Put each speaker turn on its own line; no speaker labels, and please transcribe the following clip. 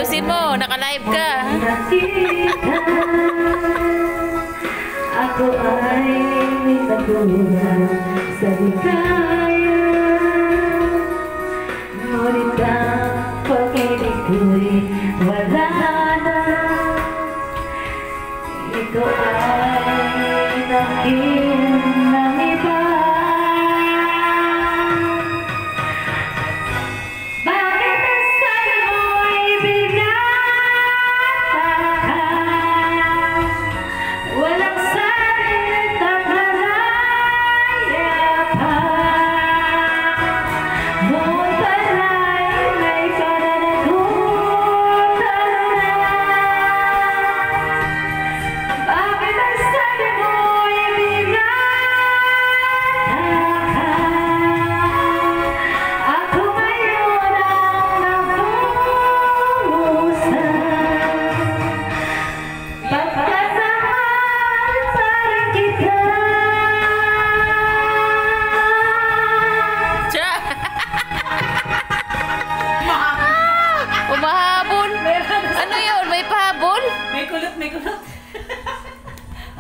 Ayusin mo, naka-live ka.
Ako ay may tagunan sa ligaya, ngunit ang pag-ibig ko'y wala na. Ito ay nakita